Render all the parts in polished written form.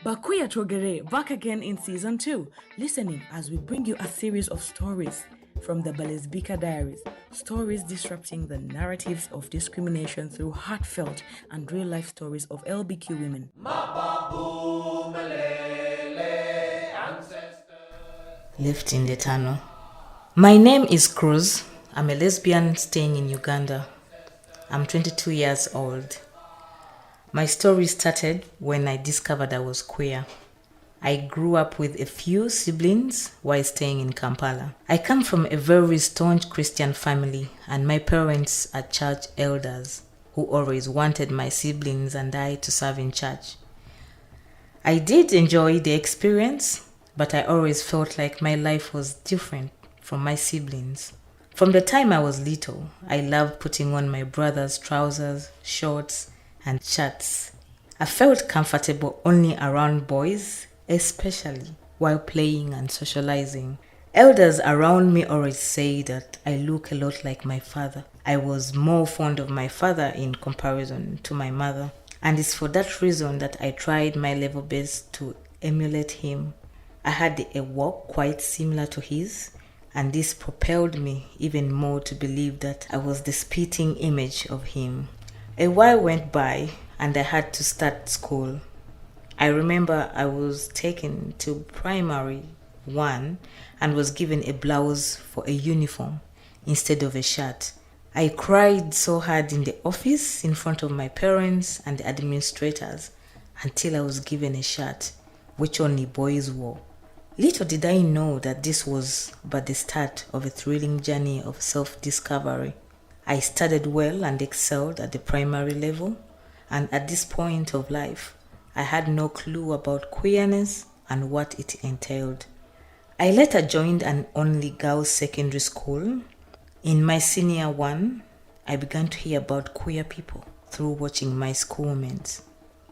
But 𝐋𝐄𝐅𝒂𝒅 back again in season 2, listening as we bring you a series of stories from the 𝒂𝒂𝒕𝒕𝒆𝒏 diaries, stories disrupting the narratives of discrimination through heartfelt and real-life stories of LBQ women. Lift in the tunnel. My name is Cruize. I'm a lesbian staying in Uganda. I'm 22 years old. My story started when I discovered I was queer. I grew up with a few siblings while staying in Kampala. I come from a very staunch Christian family, and my parents are church elders who always wanted my siblings and I to serve in church. I did enjoy the experience, but I always felt like my life was different from my siblings. From the time I was little, I loved putting on my brother's trousers, shorts, and shirts. I felt comfortable only around boys, especially while playing and socializing. Elders around me always say that I look a lot like my father. I was more fond of my father in comparison to my mother, and it's for that reason that I tried my level best to emulate him. I had a walk quite similar to his, and this propelled me even more to believe that I was the spitting image of him. A while went by and I had to start school. I remember I was taken to primary 1 and was given a blouse for a uniform instead of a shirt. I cried so hard in the office in front of my parents and the administrators until I was given a shirt, which only boys wore. Little did I know that this was but the start of a thrilling journey of self-discovery. I studied well and excelled at the primary level, and at this point of life, I had no clue about queerness and what it entailed. I later joined an only girls' secondary school. In my senior 1, I began to hear about queer people through watching my schoolmates.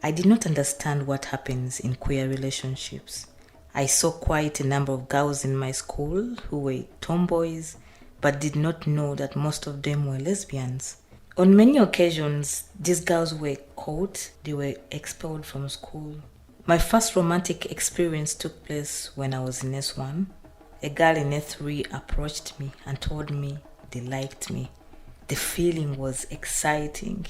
I did not understand what happens in queer relationships. I saw quite a number of girls in my school who were tomboys, but did not know that most of them were lesbians. On many occasions, these girls were caught, they were expelled from school. My first romantic experience took place when I was in S1. A girl in S3 approached me and told me they liked me. The feeling was exciting.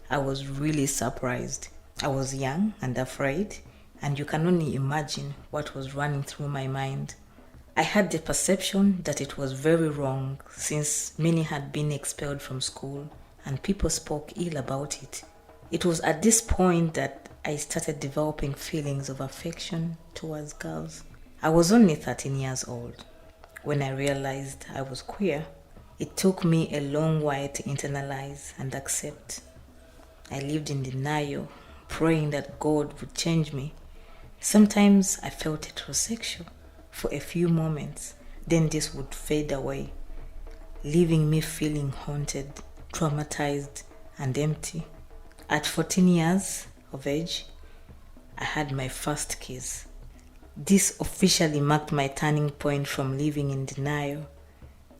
I was really surprised. I was young and afraid, and you can only imagine what was running through my mind. I had the perception that it was very wrong since many had been expelled from school and people spoke ill about it. It was at this point that I started developing feelings of affection towards girls. I was only 13 years old when I realized I was queer. It took me a long while to internalize and accept. I lived in denial, praying that God would change me. Sometimes I felt heterosexual for a few moments, then this would fade away, leaving me feeling haunted, traumatized, and empty. At 14 years of age, I had my first kiss. This officially marked my turning point from living in denial.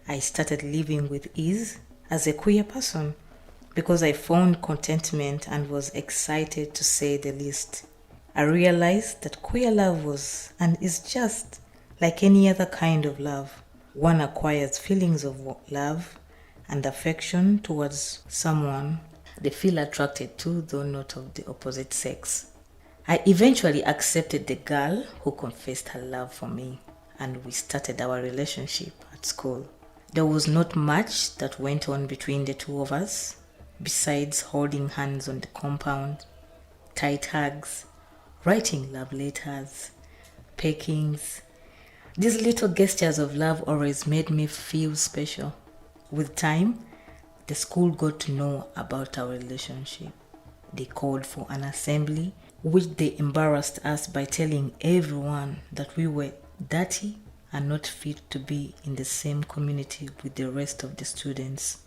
I started living with ease as a queer person because I found contentment and was excited, to say the least. I realized that queer love was and is just like any other kind of love. One acquires feelings of love and affection towards someone they feel attracted to, though not of the opposite sex. I eventually accepted the girl who confessed her love for me, and we started our relationship at school. There was not much that went on between the two of us, besides holding hands on the compound, tight hugs, writing love letters, peckings. These little gestures of love always made me feel special. With time, the school got to know about our relationship. They called for an assembly, which they embarrassed us by telling everyone that we were dirty and not fit to be in the same community with the rest of the students.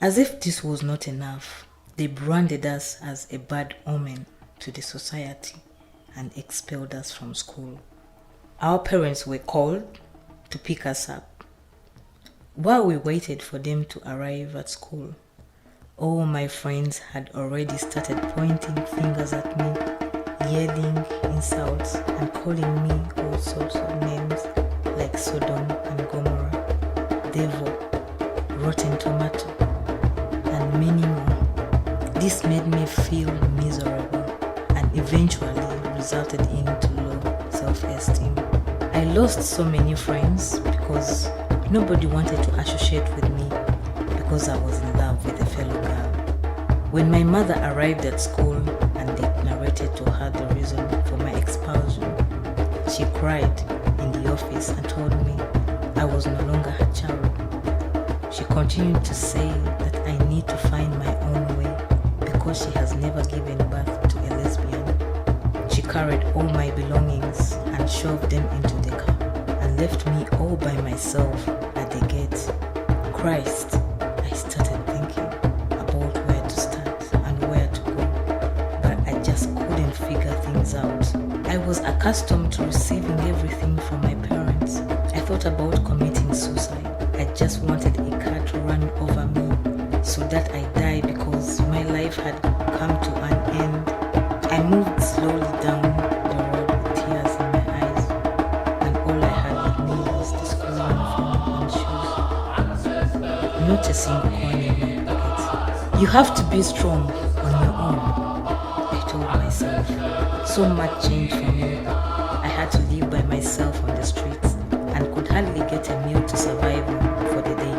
As if this was not enough, they branded us as a bad omen to the society and expelled us from school. Our parents were called to pick us up. While we waited for them to arrive at school, all my friends had already started pointing fingers at me, yelling insults and calling me all sorts of names like Sodom and Gomorrah, devil, rotten tomato, and many more. This made me feel miserable and eventually resulted into low self-esteem. I lost so many friends because nobody wanted to associate with me because I was in love with a fellow girl. When my mother arrived at school and they narrated to her the reason for my expulsion, she cried in the office and told me I was no longer her child. She continued to say that I need to find my own way because she has never given birth to a lesbian. She carried all my belongings and shoved them into the car and left me all by myself at the gate. Christ, I started thinking about where to start and where to go, but I just couldn't figure things out. I was accustomed to receiving everything from my parents. I thought about committing suicide. I just wanted a car to run over me so that I die because my life had come to an end. I moved slowly down the road with tears in my eyes, and all I had with me was the school uniform and shoes. Noticing a coin in my pocket. You have to be strong on your own, I told myself. So much changed for me. I had to live by myself on the streets and could hardly get a meal to survive on for the day.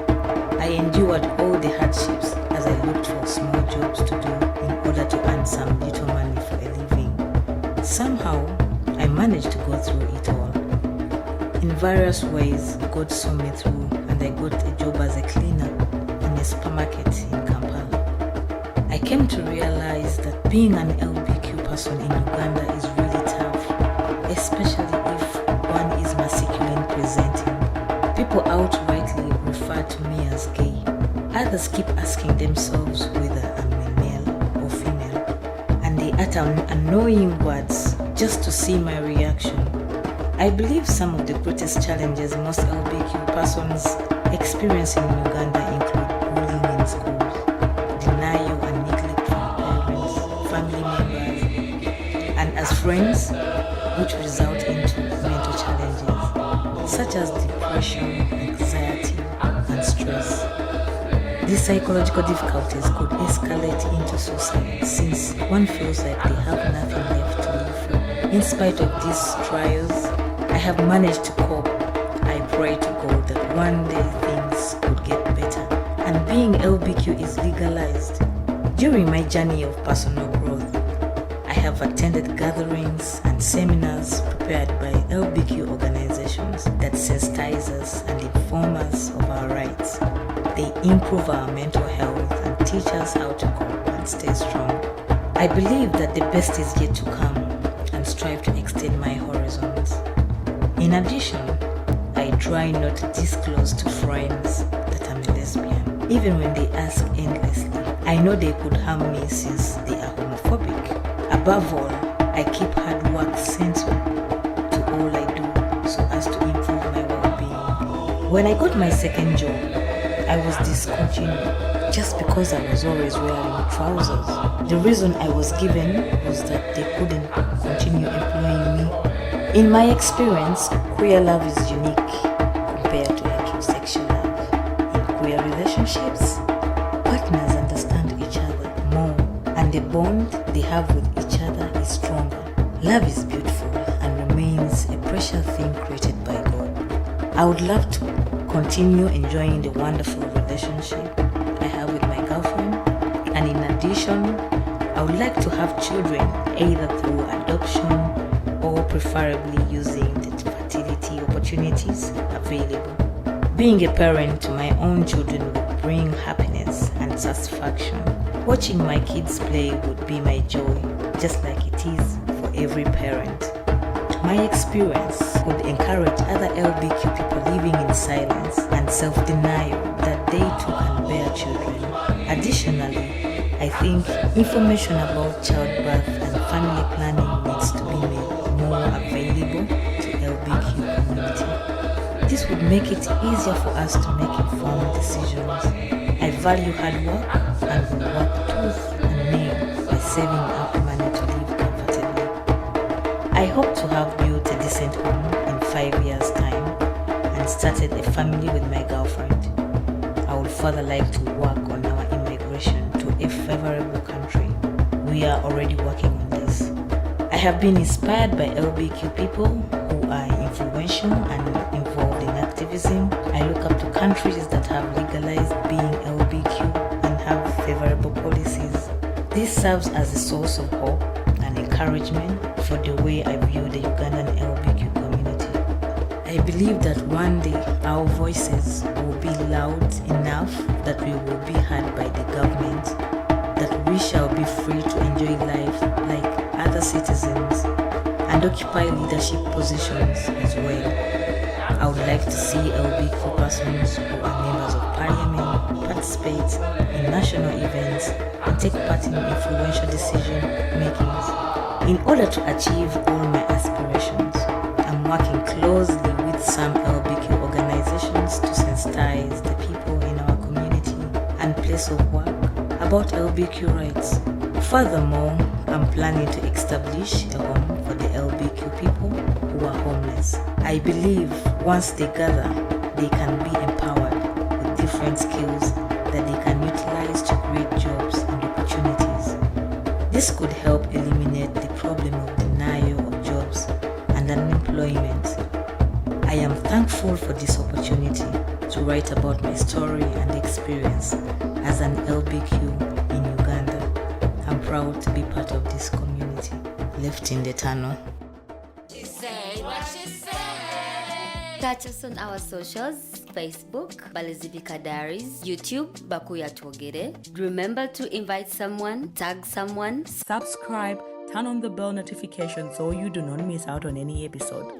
I endured all the hardships as I looked for small jobs to do in order to earn some little money for a living. Somehow, I managed to go through it all. In various ways, God saw me through and I got a job as a cleaner in a supermarket in Kampala. I came to realize that being an LBQ person in Uganda is really tough, especially if one is masculine presenting. People outrightly refer to me as gay. Others keep asking themselves whether I'm a male or female, and they utter annoying words just to see my reaction. I believe some of the greatest challenges most LBQ persons experience in Uganda include bullying in schools, denial and neglect from parents, family members, and as friends, which result into mental challenges such as depression, anxiety, and stress. These psychological difficulties could escalate into suicide since one feels like they have nothing left to live for. In spite of these trials, I have managed to cope. I pray to God that one day things could get better and being LBQ is legalized. During my journey of personal growth, I have attended gatherings and seminars prepared by LBQ organizations that sensitize us and inform us of our rights. They improve our mental health and teach us how to cope and stay strong. I believe that the best is yet to come and strive to extend my horizons. In addition, I try not to disclose to friends that I'm a lesbian, even when they ask endlessly. I know they could harm me since they are homophobic. Above all, I keep hard work central to all I do so as to improve my well-being. When I got my second job, I was discontinued just because I was always wearing trousers. The reason I was given was that they couldn't continue employing me. In my experience, queer love is unique compared to heterosexual love. In queer relationships, partners understand each other more, and the bond they have with each other is stronger. Love is beautiful and remains a precious thing created by God. I would love to continue enjoying the wonderful relationship I have with my girlfriend, and in addition, I would like to have children either through adoption or preferably using the fertility opportunities available. Being a parent to my own children would bring happiness and satisfaction. Watching my kids play would be my joy, just like it is for every parent. My experience would encourage other LBQ people living in silence and self-denial that they too can bear children. Additionally, I think information about childbirth and family planning needs to be made more available to LBQ community. This would make it easier for us to make informed decisions. I value hard work and will work tooth and nail by saving up money to live comfortably. I hope to have built a decent home in 5 years' time and started a family with my girlfriend. I would further like to work on our immigration to a favorable country. We are already working on this. I have been inspired by LBQ people who are influential and involved in activism. I look up to countries that have legalized being LBQ and have favorable policies. This serves as a source of hope and encouragement for the way I view the Ugandan LBQ community. I believe that one day our voices will be loud enough that we will be heard by the government, that we shall be free to enjoy life like other citizens and occupy leadership positions as well. I would like to see LBQ persons who are members of parliament participate in national events and take part in influential decision makings. In order to achieve all my aspirations, I'm working closely with some LBQ organizations to sensitize the people in our community and place of work about LBQ rights. Furthermore, I'm planning to establish a home for the LBQ people who are homeless. I believe once they gather, they can be empowered with different skills that they can utilize to create jobs and opportunities. This could help eliminate the problem of denial of jobs and unemployment. I am thankful for this opportunity to write about my story and experience as an LBQ in Uganda. I'm proud to be part of this community. Left in the tunnel. Catch us on our socials, Facebook, 𝐓𝒂𝒂𝒅 Diaries, YouTube, 𝐓𝒂𝒂𝒂𝒅. Remember to invite someone, tag someone, subscribe, turn on the bell notification so you do not miss out on any episode.